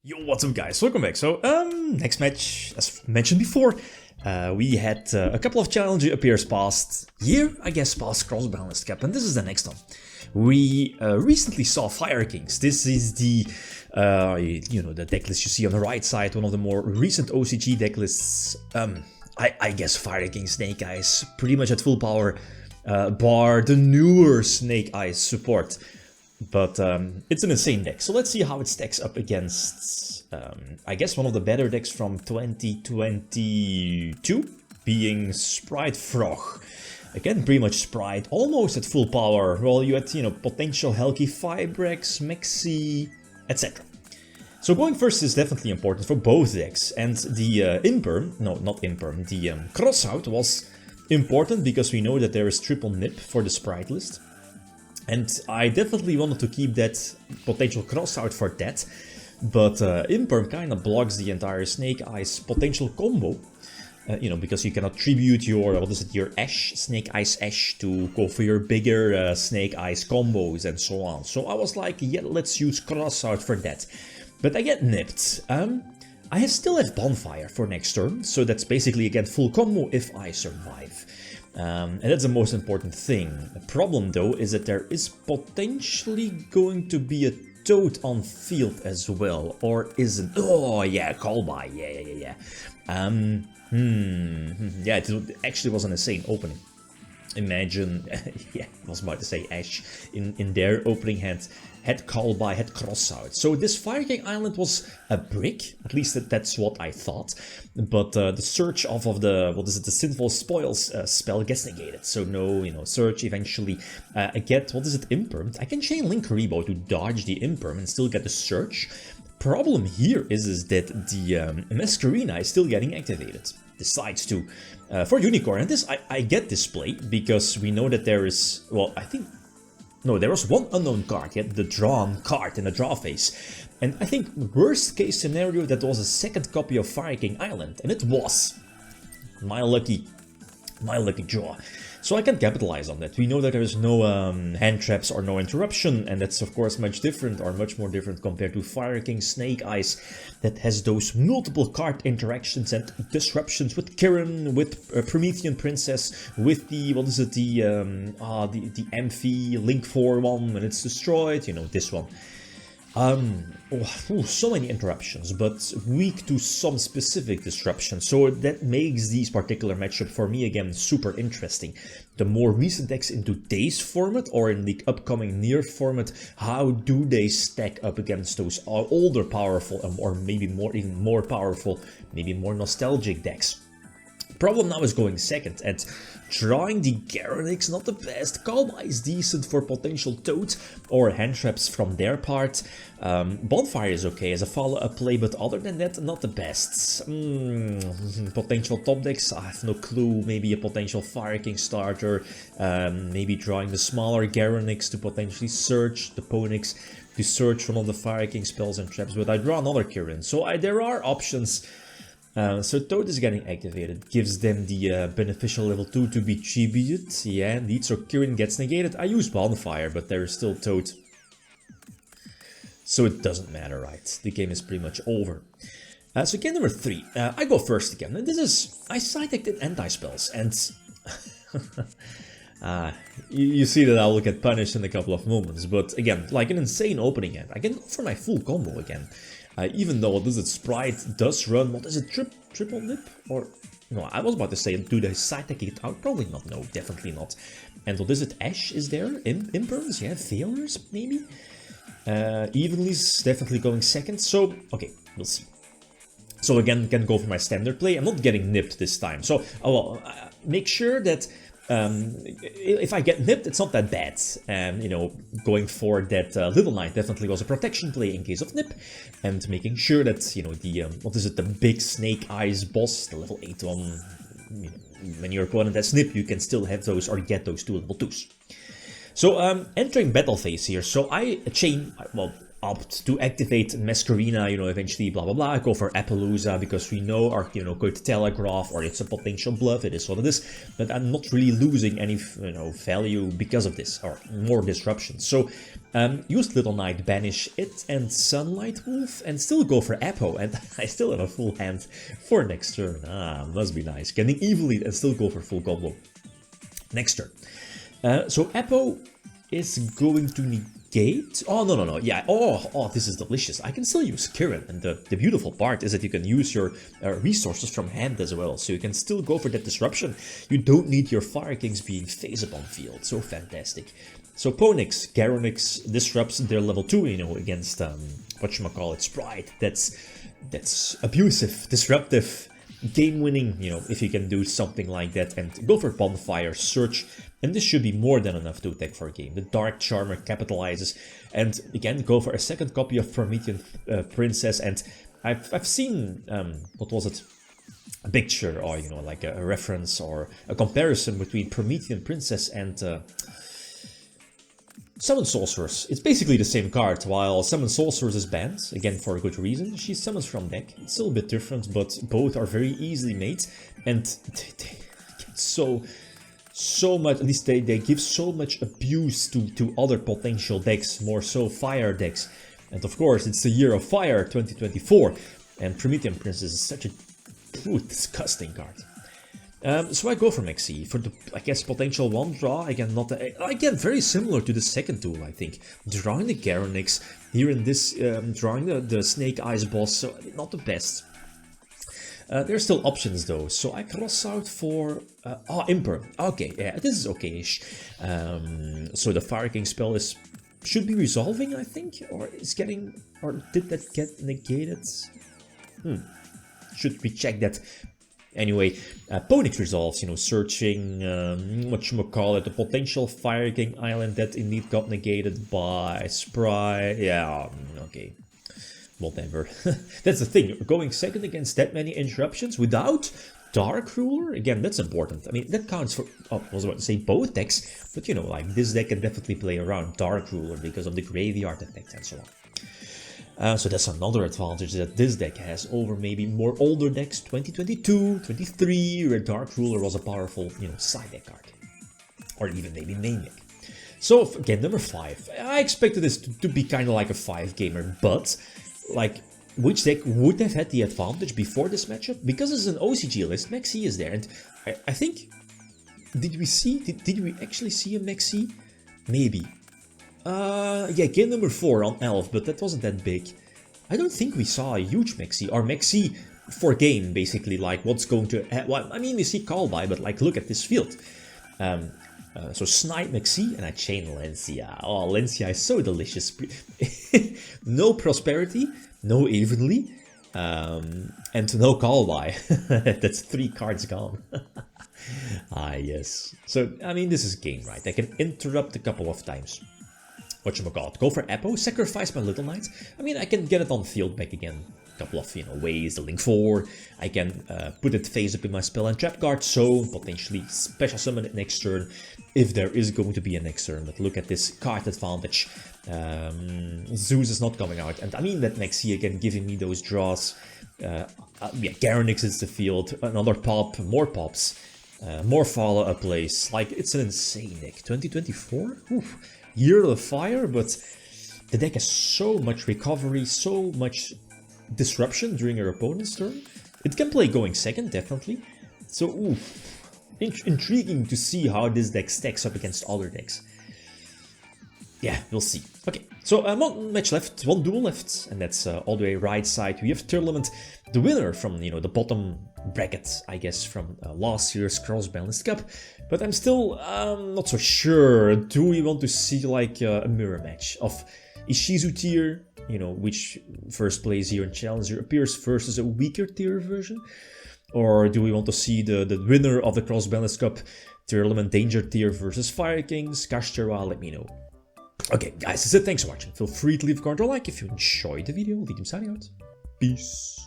Yo, what's up guys, welcome back. So, next match, as mentioned before, we had a couple of challenges appears past year, I guess, past Cross-Banlist cap, and this is the next one. We recently saw Fire Kings. This is the, the deck list you see on the right side, one of the more recent OCG deck lists. I guess Fire King Snake Eyes, pretty much at full power, bar the newer Snake Eyes support. But it's an insane deck, so let's see how it stacks up against, I guess, one of the better decks from 2022, being Spright Frog. Again, pretty much Spright, almost at full power, while you had, potential Helki Fibrex, Mexi, etc. So going first is definitely important for both decks, and the the Crossout was important because we know that there is triple nip for the Spright list. And I definitely wanted to keep that potential crossout for that, but Imperm kind of blocks the entire Snake Eyes potential combo, because you cannot tribute your, your Ash, Snake Eyes Ash to go for your bigger Snake Eyes combos and so on. So I was like, yeah, let's use crossout for that. But I get nipped. I still have Bonfire for next turn, so that's basically again full combo if I survive. And that's the most important thing. The problem though is that there is potentially going to be a Toad on field as well, or isn't? Oh yeah, call by, yeah. Yeah, it actually was an insane opening. Imagine, yeah, I was about to say Ash in their opening hand had call by, had cross out. So this Fire King Island was a brick, at least that's what I thought. But the search off of the, the Sinful Spoils spell gets negated. So no, search eventually. I get, Imperm. I can chain link Rebo to dodge the Imperm and still get the search. Problem here is that the Masquerina is still getting activated. Decides to, for Unicorn, and this I get this play because we know that there is, well, I think, no, there was one unknown card, yet the drawn card in the draw phase, and I think worst case scenario that was a second copy of Fire King Island, and it was my lucky draw. So I can capitalize on that. We know that there is no hand traps or no interruption, and that's of course much different, or much more different compared to Fire King Snake Eyes that has those multiple card interactions and disruptions with Kirin, with Promethean Princess, with the, the Amphi Link 4 one when it's destroyed, this one. So many interruptions, but weak to some specific disruptions, so that makes these particular matchup for me again super interesting. The more recent decks in today's format or in the upcoming near format, how do they stack up against those older powerful or maybe even more powerful, maybe more nostalgic decks? Problem now is going second, and drawing the Garanix not the best. Kalma is decent for potential Toad or hand traps from their part. Bonfire is okay as a follow-up play, but other than that, not the best. Potential top decks, I have no clue. Maybe a potential Fire King starter, maybe drawing the smaller Garanix to potentially search the Ponix to search one of the Fire King spells and traps, but I draw another Kirin, so there are options. So Toad is getting activated, gives them the beneficial level 2 to be tributed. Yeah, indeed, so Kirin gets negated. I use Bonfire, but there is still Toad. So it doesn't matter, right? The game is pretty much over. So game number 3. I go first again, and this is... I side-decked anti-spells, and... you see that I will get punished in a couple of moments, but again, like an insane opening hand. I can go for my full combo again. Even though Spright does run, triple nip? Or, no, I was about to say, do they side deck it out? Probably not, no, definitely not. And Ash is there? Imperms, yeah, failures, maybe? Evenly's definitely going second, so, okay, we'll see. So again, can go for my standard play. I'm not getting nipped this time, so, make sure that... if I get nipped, it's not that bad. Going for that Little Knight definitely was a protection play in case of nip, and making sure that, the big Snake Eyes boss, the level 8 one, when your opponent has nip, you can still have those or get those 2 level 2s. So, entering battle phase here, so I chain, opt to activate Masquerina, you know, eventually, blah blah blah. Go for Appaloosa because we know our, you know, good telegraph, or it's a potential bluff. It is what it is. But I'm not really losing any, you know, value because of this, or more disruption. So use Little Knight, banish it and Sunlight Wolf, and still go for Appo, and I still have a full hand for next turn. Must be nice. Getting evilly and still go for full combo next turn. So Appo is going to negate. Oh, no. Yeah. Oh, this is delicious. I can still use Kirin. And the beautiful part is that you can use your resources from hand as well. So you can still go for that disruption. You don't need your Fire Kings being face up on field. So fantastic. So Ponix, Garonix disrupts their level 2, you know, against, whatchamacallit, Spright. That's abusive, disruptive, game-winning, you know, if you can do something like that. And go for Bonfire, Search, and this should be more than enough to attack for a game. The Dark Charmer capitalizes, and again, go for a second copy of Promethean Princess. And I've seen, what was it? A picture, or, you know, like a reference or a comparison between Promethean Princess and Summon Sorceress. It's basically the same card. While Summon Sorceress is banned, again for a good reason, she summons from deck. It's still a bit different, but both are very easily made, and they get so much, at least they give so much abuse to other potential decks, more so fire decks. And of course, it's the year of fire, 2024, and Promethean Princess is such a disgusting card. So I go for Maxi for the, I guess, potential one draw. Again, not again very similar to the second tool, I think. Drawing the Garonix here in this, drawing the Snake Eyes boss, so not the best. There's still options though, so I cross out for Imper. Okay, yeah, this is okay-ish. So the Fire King spell should be resolving, I think, or is getting, or did that get negated? Should we check that? Anyway, Ponix resolves, you know, searching, whatchamacallit, the potential Fire King Island that indeed got negated by Spright. Yeah, okay. Whatever. That's the thing, going second against that many interruptions without Dark Ruler, again, that's important. I mean, that counts for, I was about to say both decks, but you know, like, this deck can definitely play around Dark Ruler because of the graveyard effect and so on. So that's another advantage that this deck has over maybe more older decks, 2022, 23, where Dark Ruler was a powerful, you know, side deck card. Or even maybe main deck. So, again, number 5. I expected this to be kind of like a 5-gamer, but, like, which deck would have had the advantage before this matchup? Because it's an OCG list, Maxi is there, and I think, did we actually see a Maxi? Maybe. Yeah, game number 4 on Elf, but that wasn't that big. I don't think we saw a huge Maxi, or Maxi for game, basically, like what's going to... well, I mean, we see Call By, but like, look at this field. So Snipe Maxi, and I chain Lencia. Oh, Lencia is so delicious. No Prosperity, no Evenly, and no Call By. That's 3 cards gone. Yes. So, I mean, this is game, right? I can interrupt a couple of times. Whatchamacallit, go for Appo, sacrifice my Little Knight. I mean, I can get it on field back again. A couple of, you know, ways, the Link 4. I can put it face up in my spell and trap card, so potentially special summon it next turn, if there is going to be a next turn. But look at this card advantage. Zeus is not coming out, and I mean that Maxi again giving me those draws. Yeah, Garonix is the field, another pop, more pops, more follow-up plays. Like, it's an insane deck. 2024? Oof. Year of the Fire, but the deck has so much recovery, so much disruption during your opponent's turn. It can play going second, definitely. So, oof, intriguing to see how this deck stacks up against other decks. Yeah, we'll see. Okay, so one match left, one duel left, and that's all the way right side. We have Tournament, the winner from, you know, the bottom bracket, I guess, from last year's Cross-Banlist Cup. But I'm still not so sure. Do we want to see like a mirror match of Ishizu tier, you know, which first place here in Challenger appears versus a weaker tier version? Or do we want to see the winner of the Cross-Banlist Cup, Tournament Danger tier versus Fire Kings? Kashchara, let me know. Okay, guys, that's it. Thanks for watching. Feel free to leave a comment or like if you enjoyed the video. Riddim signing out. Peace.